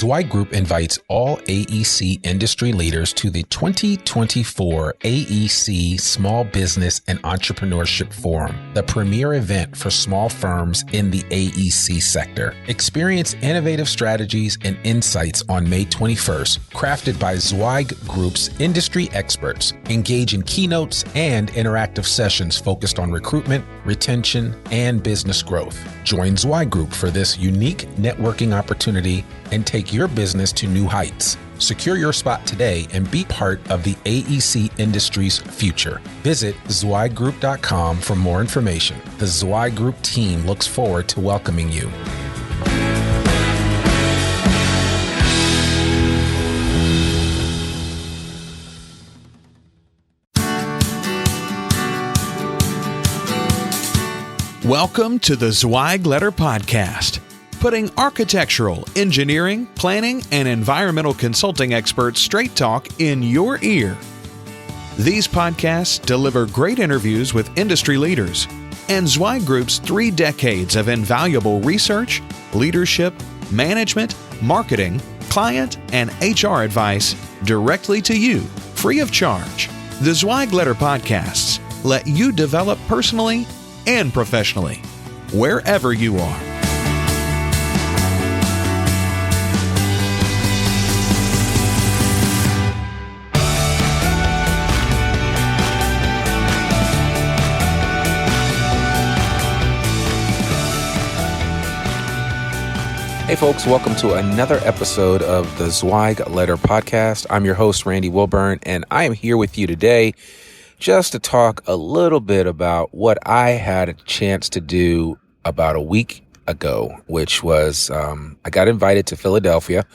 Zweig Group invites all AEC industry leaders to the 2024 AEC Small Business and Entrepreneurship Forum, the premier event for small firms in the AEC sector. Experience innovative strategies and insights on May 21st, crafted by Zweig Group's industry experts. Engage in keynotes and interactive sessions focused on recruitment, retention, and business growth. Join Zweig Group for this unique networking opportunity and take your business to new heights. Secure your spot today and be part of the AEC industry's future. Visit zweiggroup.com for more information. The Zweig Group team looks forward to welcoming you. Welcome to the Zweig Letter Podcast, putting architectural, engineering, planning, and environmental consulting experts straight talk in your ear. These podcasts deliver great interviews with industry leaders and Zweig Group's 3 decades of invaluable research, leadership, management, marketing, client, and HR advice directly to you, free of charge. The Zweig Letter Podcasts let you develop personally and professionally, wherever you are. Hey folks, welcome to another episode of the Zweig Letter Podcast. I'm your host, Randy Wilburn, and I am here with you today just to talk a little bit about what I had a chance to do about a week ago, which was I got invited to Philadelphia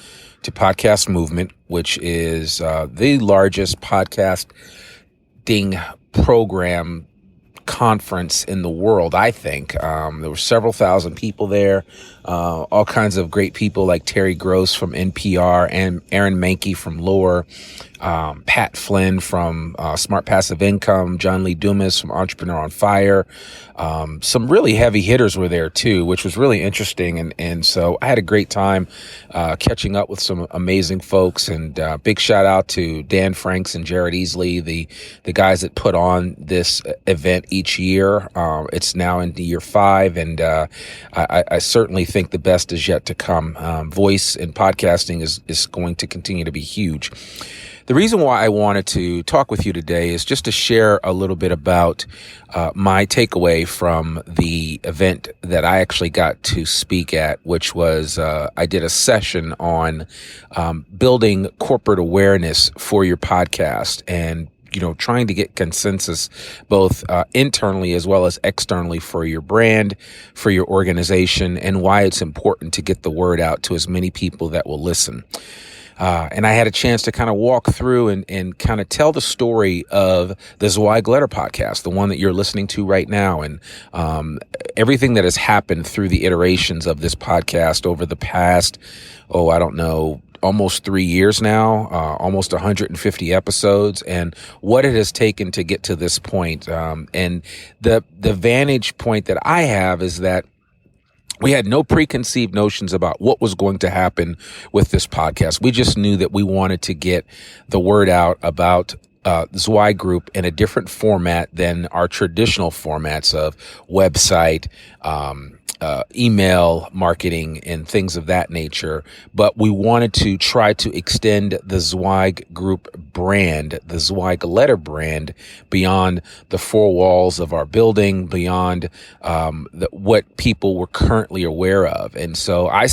to Podcast Movement, which is the largest podcasting program conference in the world, I think. There were several thousand people there, all kinds of great people like Terry Gross from NPR and Aaron Mahnke from Lore, Pat Flynn from Smart Passive Income, John Lee Dumas from Entrepreneur on Fire. Some really heavy hitters were there too, which was really interesting. And so I had a great time catching up with some amazing folks, and big shout out to Dan Franks and Jared Easley, the guys that put on this event each year. It's now into year 5, and I certainly think the best is yet to come. Voice and podcasting is going to continue to be huge. The reason why I wanted to talk with you today is just to share a little bit about my takeaway from the event that I actually got to speak at, which was I did a session on building corporate awareness for your podcast, and trying to get consensus both internally as well as externally for your brand, for your organization, and why it's important to get the word out to as many people that will listen. And I had a chance to kind of walk through and kind of tell the story of the Zweig Letter Podcast, the one that you're listening to right now, and everything that has happened through the iterations of this podcast over the past, almost 3 years now, almost 150 episodes, and what it has taken to get to this point. And the vantage point that I have is that we had no preconceived notions about what was going to happen with this podcast. We just knew that we wanted to get the word out about Zweig Group in a different format than our traditional formats of website, email marketing, and things of that nature. But we wanted to try to extend the Zweig Group brand, the Zweig Letter brand, beyond the 4 walls of our building, beyond what people were currently aware of. And so I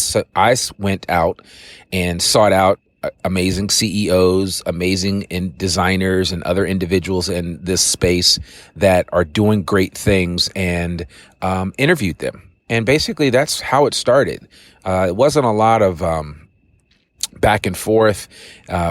went out and sought out amazing CEOs, amazing designers, and other individuals in this space that are doing great things, and interviewed them. And basically, that's how it started. It wasn't a lot of back and forth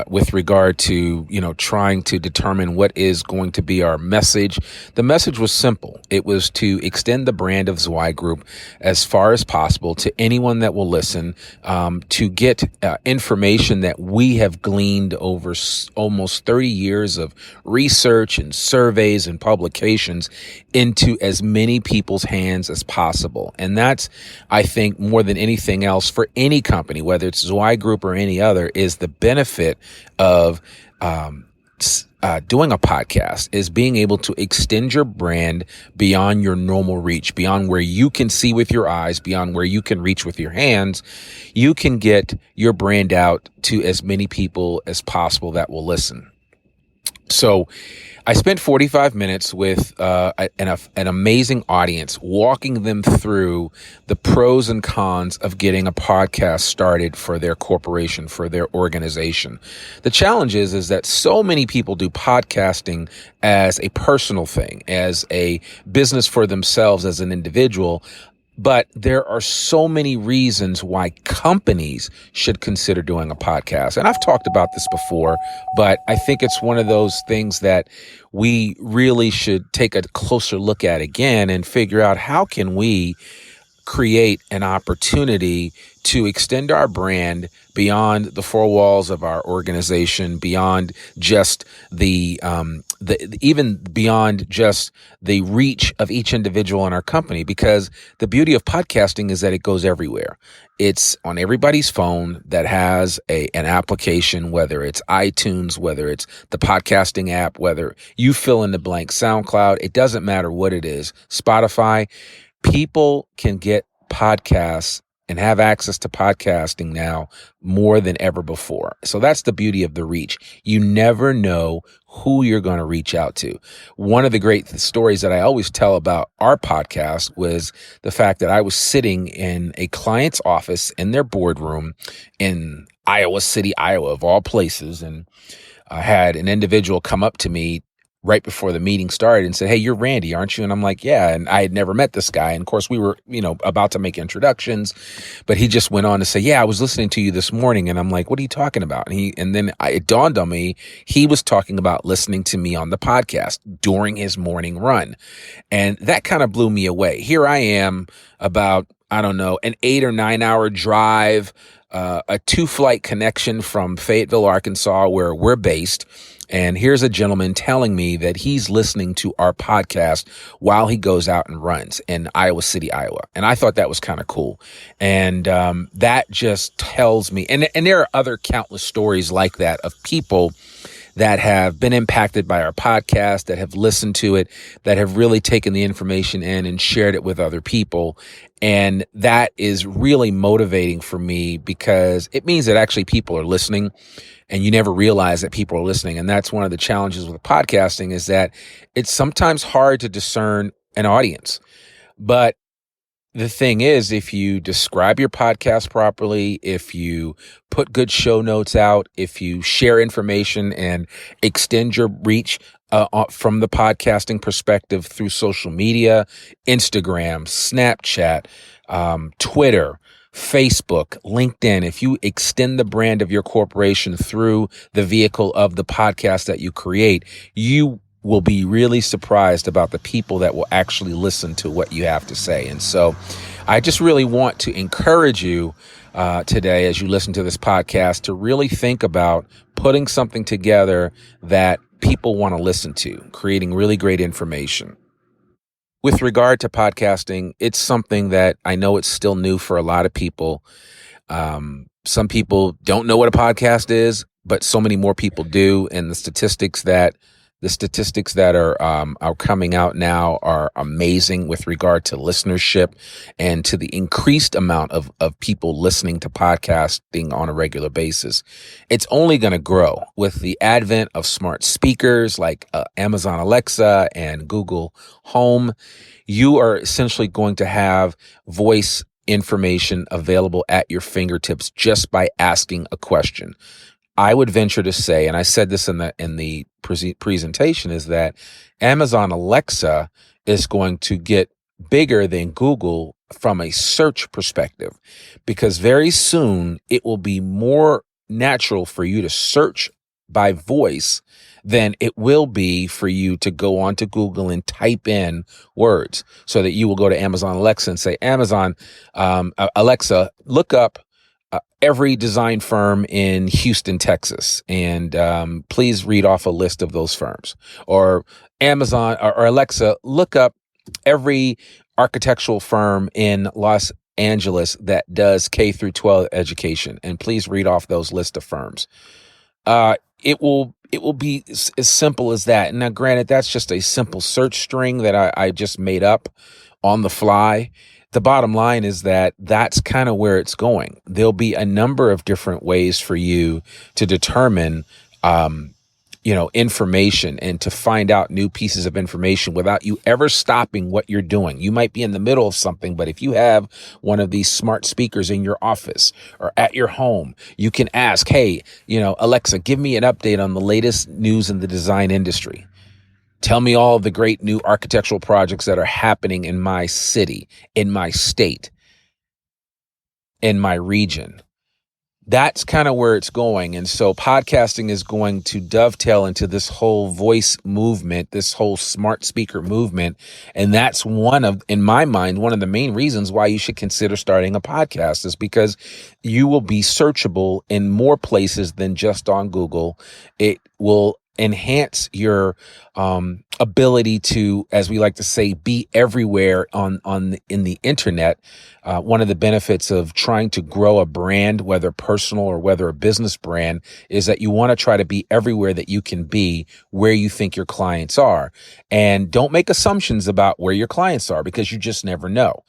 with regard to, trying to determine what is going to be our message. The message was simple. It was to extend the brand of Zwei Group as far as possible to anyone that will listen, to get information that we have gleaned over almost 30 years of research and surveys and publications into as many people's hands as possible. And that's, I think, more than anything else for any company, whether it's Zwei Group or any other, is the benefit of doing a podcast, is being able to extend your brand beyond your normal reach, beyond where you can see with your eyes, beyond where you can reach with your hands. You can get your brand out to as many people as possible that will listen. So I spent 45 minutes with an amazing audience, walking them through the pros and cons of getting a podcast started for their corporation, for their organization. The challenge is that so many people do podcasting as a personal thing, as a business for themselves, as an individual. But there are so many reasons why companies should consider doing a podcast. And I've talked about this before, but I think it's one of those things that we really should take a closer look at again and figure out, how can we create an opportunity to extend our brand beyond the four walls of our organization, beyond just even beyond just the reach of each individual in our company. Because the beauty of podcasting is that it goes everywhere. It's on everybody's phone that has an application, whether it's iTunes, whether it's the podcasting app, whether you fill in the blank, SoundCloud, it doesn't matter what it is, Spotify. People can get podcasts and have access to podcasting now more than ever before. So that's the beauty of the reach. You never know who you're going to reach out to. One of the great stories that I always tell about our podcast was the fact that I was sitting in a client's office in their boardroom in Iowa City, Iowa, of all places. And I had an individual come up to me right before the meeting started and said, "Hey, you're Randy, aren't you?" And I'm like, "Yeah." And I had never met this guy. And of course we were, about to make introductions, but he just went on to say, "Yeah, I was listening to you this morning." And I'm like, "What are you talking about?" And then it dawned on me, he was talking about listening to me on the podcast during his morning run. And that kind of blew me away. Here I am about, an 8 or 9 hour drive, a 2-flight connection from Fayetteville, Arkansas, where we're based. And here's a gentleman telling me that he's listening to our podcast while he goes out and runs in Iowa City, Iowa. And I thought that was kind of cool. And that just tells me, and there are other countless stories like that of people that have been impacted by our podcast, that have listened to it, that have really taken the information in and shared it with other people. And that is really motivating for me, because it means that actually people are listening, and you never realize that people are listening. And that's one of the challenges with podcasting, is that it's sometimes hard to discern an audience. But the thing is, if you describe your podcast properly, if you put good show notes out, if you share information and extend your reach from the podcasting perspective through social media, Instagram, Snapchat, Twitter, Facebook, LinkedIn, if you extend the brand of your corporation through the vehicle of the podcast that you create, you will be really surprised about the people that will actually listen to what you have to say. And so I just really want to encourage you today, as you listen to this podcast, to really think about putting something together that people want to listen to, creating really great information. With regard to podcasting, it's something that I know it's still new for a lot of people. Some people don't know what a podcast is, but so many more people do. And the statistics that are coming out now are amazing with regard to listenership and to the increased amount of people listening to podcasting on a regular basis. It's only going to grow with the advent of smart speakers like Amazon Alexa and Google Home. You are essentially going to have voice information available at your fingertips just by asking a question. I would venture to say, and I said this in the presentation, is that Amazon Alexa is going to get bigger than Google from a search perspective, because very soon it will be more natural for you to search by voice than it will be for you to go onto Google and type in words, so that you will go to Amazon Alexa and say, Alexa, look up every design firm in Houston, Texas, and please read off a list of those firms. Or Amazon or Alexa, look up every architectural firm in Los Angeles that does K through 12 education, and please read off those list of firms. It will be as simple as that. And now, granted, that's just a simple search string that I just made up on the fly. The bottom line is that that's kind of where it's going. There'll be a number of different ways for you to determine, information and to find out new pieces of information without you ever stopping what you're doing. You might be in the middle of something, but if you have one of these smart speakers in your office or at your home, you can ask, hey, Alexa, give me an update on the latest news in the design industry. Tell me all the great new architectural projects that are happening in my city, in my state, in my region. That's kind of where it's going. And so podcasting is going to dovetail into this whole voice movement, this whole smart speaker movement. And that's in my mind, one of the main reasons why you should consider starting a podcast, is because you will be searchable in more places than just on Google. It will enhance your ability to, as we like to say, be everywhere in the internet. One of the benefits of trying to grow a brand, whether personal or whether a business brand, is that you want to try to be everywhere that you can be, where you think your clients are. And don't make assumptions about where your clients are, because you just never know.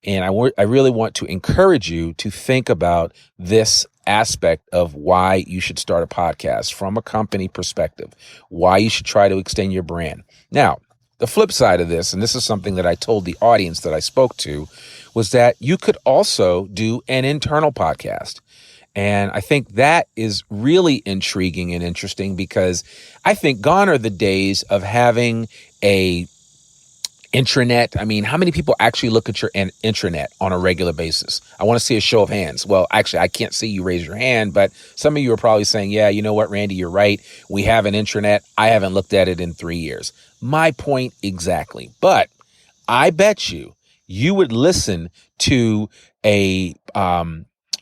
And I really want to encourage you to think about this aspect of why you should start a podcast from a company perspective, why you should try to extend your brand. Now, the flip side of this, and this is something that I told the audience that I spoke to, was that you could also do an internal podcast. And I think that is really intriguing and interesting, because I think gone are the days of having a intranet. I mean, how many people actually look at your intranet on a regular basis? I want to see a show of hands. Well, actually, I can't see you raise your hand, but some of you are probably saying, yeah, you know what, Randy, you're right. We have an intranet. I haven't looked at it in 3 years. My point exactly. But I bet you would listen to a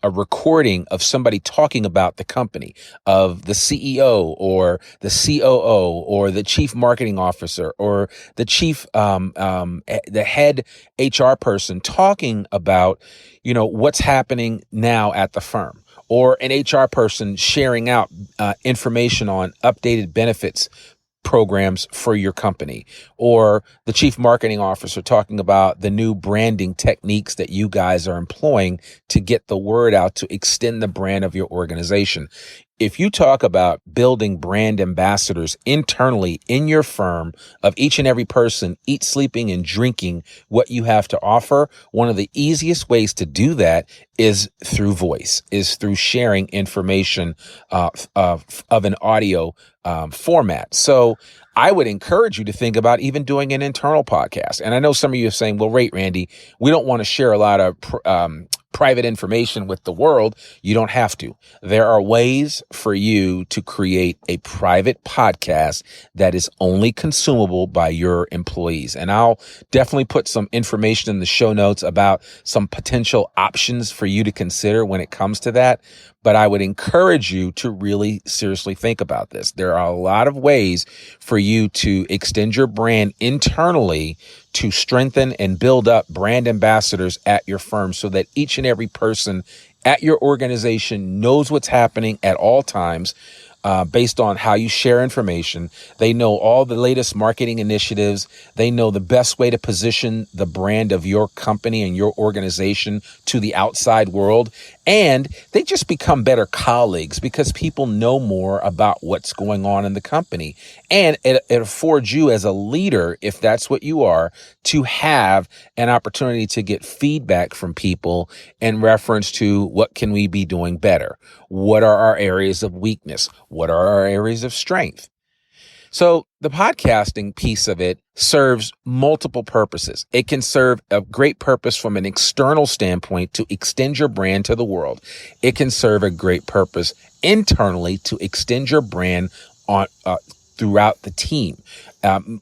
recording of somebody talking about the company, of the CEO or the COO or the chief marketing officer or the the head HR person talking about, what's happening now at the firm, or an HR person sharing out information on updated benefits programs for your company, or the chief marketing officer talking about the new branding techniques that you guys are employing to get the word out to extend the brand of your organization. If you talk about building brand ambassadors internally in your firm of each and every person eat, sleeping, and drinking what you have to offer, one of the easiest ways to do that is through voice, is through sharing information of an audio format. So I would encourage you to think about even doing an internal podcast. And I know some of you are saying, well, wait, Randy, we don't want to share a lot of private information with the world. You don't have to. There are ways for you to create a private podcast that is only consumable by your employees. And I'll definitely put some information in the show notes about some potential options for you to consider when it comes to that. But I would encourage you to really seriously think about this. There are a lot of ways for you to extend your brand internally to strengthen and build up brand ambassadors at your firm, so that each and every person at your organization knows what's happening at all times. Based on how you share information. They know all the latest marketing initiatives. They know the best way to position the brand of your company and your organization to the outside world. And they just become better colleagues because people know more about what's going on in the company. And it affords you as a leader, if that's what you are, to have an opportunity to get feedback from people in reference to what can we be doing better? What are our areas of weakness? What are our areas of strength? So the podcasting piece of it serves multiple purposes. It can serve a great purpose from an external standpoint to extend your brand to the world. It can serve a great purpose internally to extend your brand on throughout the team.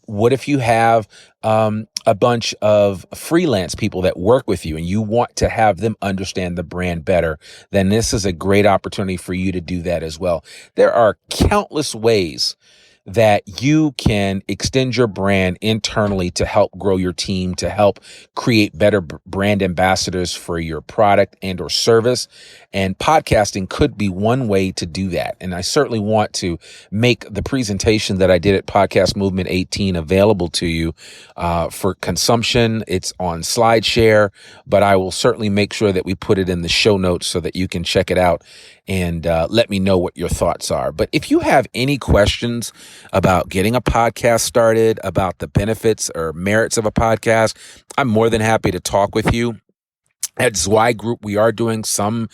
What if you have a bunch of freelance people that work with you and you want to have them understand the brand better? Then this is a great opportunity for you to do that as well. There are countless ways that you can extend your brand internally to help grow your team, to help create better brand ambassadors for your product and or service. And podcasting could be one way to do that. And I certainly want to make the presentation that I did at Podcast Movement 18 available to you for consumption. It's on SlideShare, but I will certainly make sure that we put it in the show notes so that you can check it out and let me know what your thoughts are. But if you have any questions about getting a podcast started, about the benefits or merits of a podcast, I'm more than happy to talk with you. At Zweig Group, we are doing some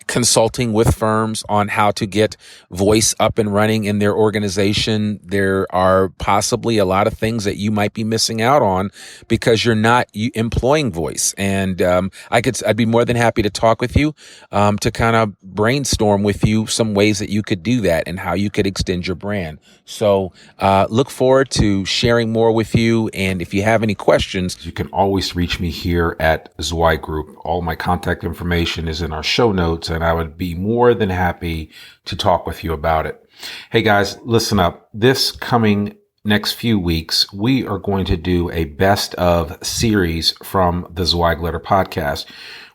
consulting with firms on how to get voice up and running in their organization. There are possibly a lot of things that you might be missing out on because you're not employing voice. And I'd be more than happy to talk with you to kind of brainstorm with you some ways that you could do that and how you could extend your brand. So look forward to sharing more with you. And if you have any questions, you can always reach me here at Zweig Group. All my contact information is in our show notes, and I would be more than happy to talk with you about it. Hey guys, listen up. This coming next few weeks, we are going to do a best of series from the Zweig Letter podcast.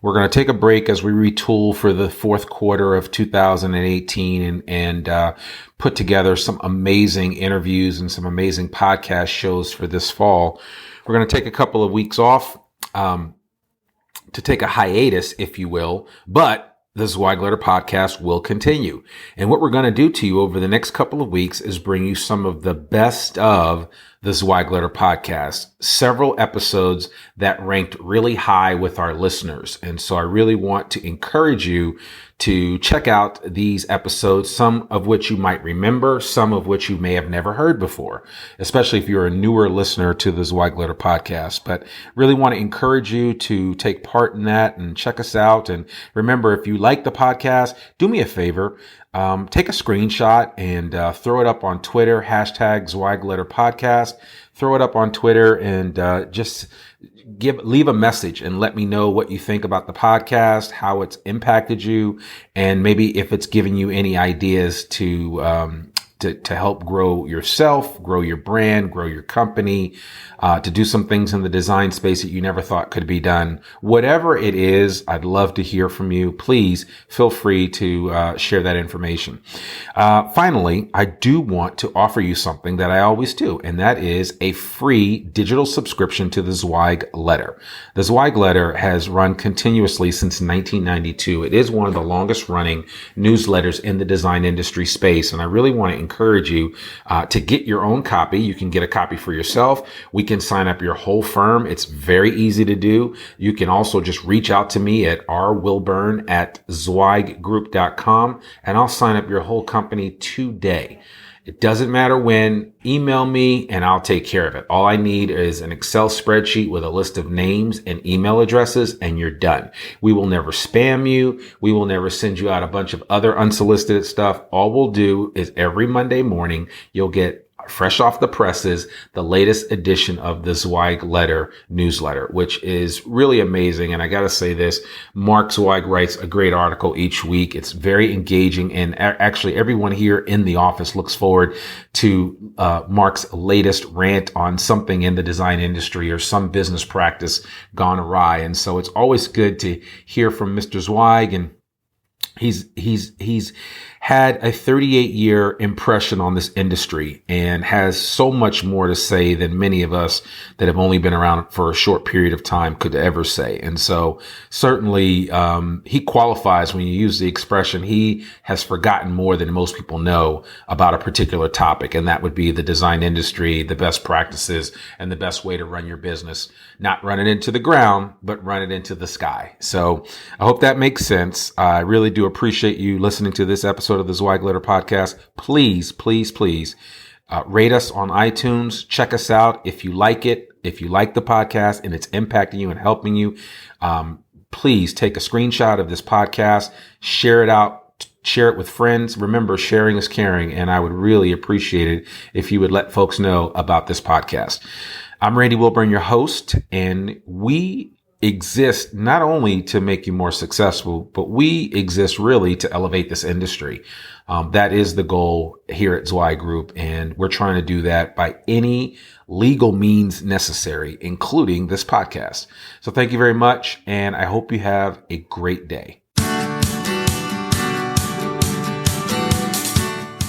We're going to take a break as we retool for the fourth quarter of 2018 and put together some amazing interviews and some amazing podcast shows for this fall. We're going to take a couple of weeks off to take a hiatus, if you will, but the Zweig Letter podcast will continue. And what we're going to do to you over the next couple of weeks is bring you some of the best of the Zweig Letter podcast, several episodes that ranked really high with our listeners. And so I really want to encourage you to check out these episodes, some of which you might remember, some of which you may have never heard before, especially if you're a newer listener to the Zweig Letter podcast. But really want to encourage you to take part in that and check us out. And remember, if you like the podcast, do me a favor. Take a screenshot and throw it up on Twitter, hashtag Zweig Letter Podcast. Throw it up on Twitter and just leave a message and let me know what you think about the podcast, how it's impacted you, and maybe if it's giving you any ideas to help grow yourself, grow your brand, grow your company, to do some things in the design space that you never thought could be done. Whatever it is, I'd love to hear from you. Please feel free to share that information. Finally, I do want to offer you something that I always do, and that is a free digital subscription to the Zweig Letter. The Zweig Letter has run continuously since 1992. It is one of the longest running newsletters in the design industry space, and I really want to encourage you to get your own copy. You can get a copy for yourself. We can sign up your whole firm. It's very easy to do. You can also just reach out to me at rwilburn@zweiggroup.com, and I'll sign up your whole company today. It doesn't matter when. Email me and I'll take care of it. All I need is an Excel spreadsheet with a list of names and email addresses, and you're done. We will never spam you. We will never send you out a bunch of other unsolicited stuff. All we'll do is every Monday morning, you'll get fresh off the presses, the latest edition of the Zweig Letter newsletter, which is really amazing. And I got to say this, Mark Zweig writes a great article each week. It's very engaging. And actually everyone here in the office looks forward to Mark's latest rant on something in the design industry or some business practice gone awry. And so it's always good to hear from Mr. Zweig, and he's had a 38-year impression on this industry and has so much more to say than many of us that have only been around for a short period of time could ever say. And so certainly he qualifies when you use the expression, he has forgotten more than most people know about a particular topic, and that would be the design industry, the best practices, and the best way to run your business. Not run it into the ground, but run it into the sky. So I hope that makes sense. I really do appreciate you listening to this episode of the Zweig Letter podcast. Please, please, please Rate us on iTunes. Check us out if you like it. If you like the podcast and it's impacting you and helping you, please take a screenshot of this podcast, share it out, share it with friends. Remember, sharing is caring, and I would really appreciate it if you would let folks know about this podcast. I'm Randy Wilburn, your host, and we exist not only to make you more successful, but we exist really to elevate this industry. That is the goal here at Zwei Group, and we're trying to do that by any legal means necessary, including this podcast. So thank you very much, and I hope you have a great day.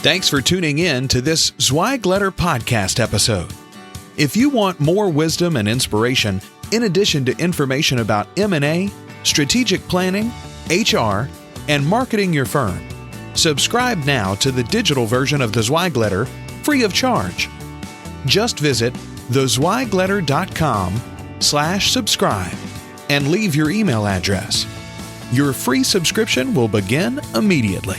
Thanks for tuning in to this Zweigletter podcast episode. If you want more wisdom and inspiration, in addition to information about M&A, strategic planning, HR, and marketing your firm, subscribe now to the digital version of the Zweigletter free of charge. Just visit thezweigletter.com/subscribe and leave your email address. Your free subscription will begin immediately.